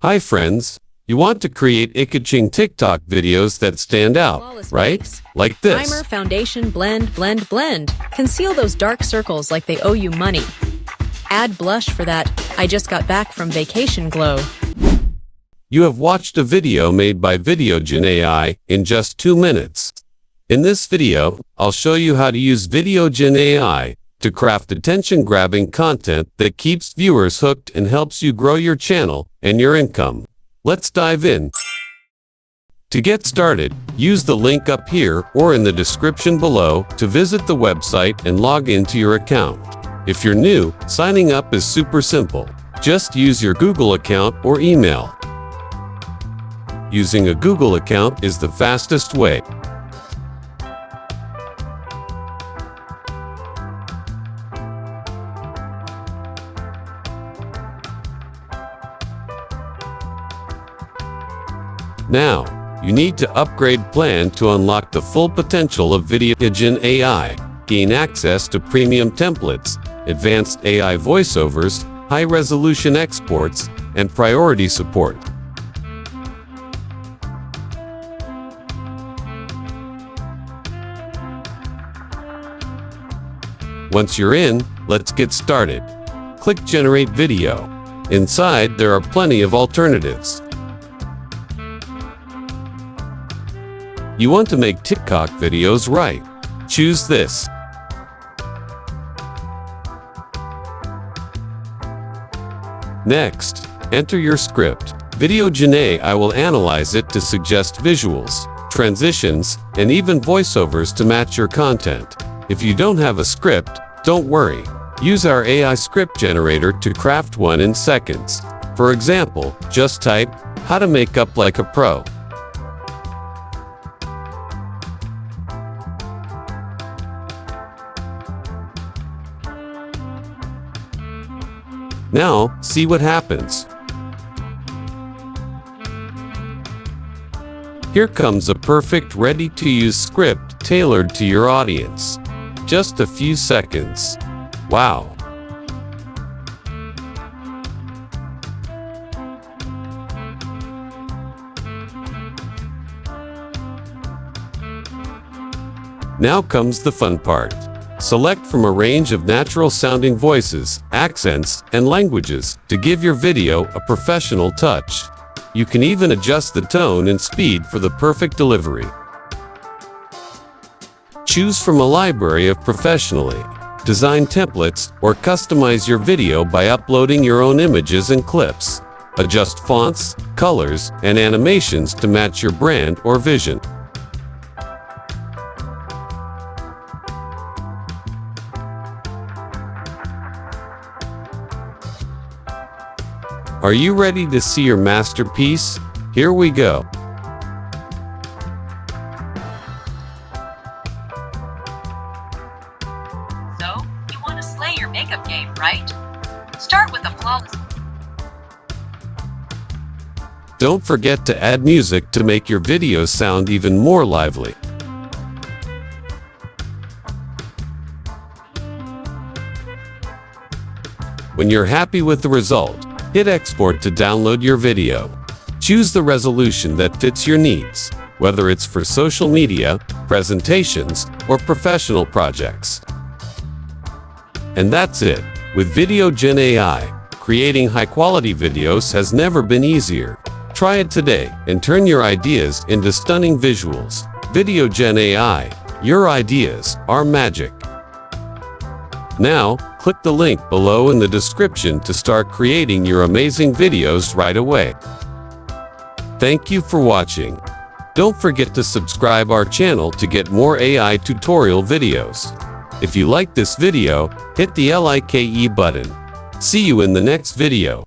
Hi friends, you want to create eye-catching TikTok videos that stand out, Flawless right? makes. Like this. Primer, foundation, blend, blend, blend. Conceal those dark circles like they owe you money. Add blush for that I just got back from vacation glow. You have watched a video made by Videogen AI in just 2 minutes. In this video, I'll show you how to use Videogen AI to craft attention-grabbing content that keeps viewers hooked and helps you grow your channel and your income. Let's dive in. To get started, use the link up here or in the description below to visit the website and log into your account. If you're new, signing up is super simple. Just use your Google account or email. Using a Google account is the fastest way. Now, you need to upgrade plan to unlock the full potential of Videogen AI, gain access to premium templates, advanced AI voiceovers, high-resolution exports, and priority support. Once you're in, let's get started. Click Generate Video. Inside, there are plenty of alternatives. You want to make TikTok videos right. Choose this. Next, enter your script. Videogen AI will analyze it to suggest visuals, transitions, and even voiceovers to match your content. If you don't have a script, don't worry. Use our AI script generator to craft one in seconds. For example, just type, "How to make up like a pro." Now, see what happens. Here comes a perfect ready-to-use script tailored to your audience. Just a few seconds. Wow! Now comes the fun part. Select from a range of natural-sounding voices, accents, and languages to give your video a professional touch. You can even adjust the tone and speed for the perfect delivery. Choose from a library of professionally designed templates or customize your video by uploading your own images and clips. Adjust fonts, colors, and animations to match your brand or vision. Are you ready to see your masterpiece? Here we go. So, you want to slay your makeup game, right? Start with a flawless. Don't forget to add music to make your videos sound even more lively. When you're happy with the result, hit export to download your video. Choose the resolution that fits your needs, whether it's for social media, presentations, or professional projects. And that's it. With Videogen AI, creating high-quality videos has never been easier. Try it today and turn your ideas into stunning visuals. Videogen AI, your ideas are magic. Now, click the link below in the description to start creating your amazing videos right away. Thank you for watching. Don't forget to subscribe our channel to get more AI tutorial videos. If you like this video, hit the like button. See you in the next video.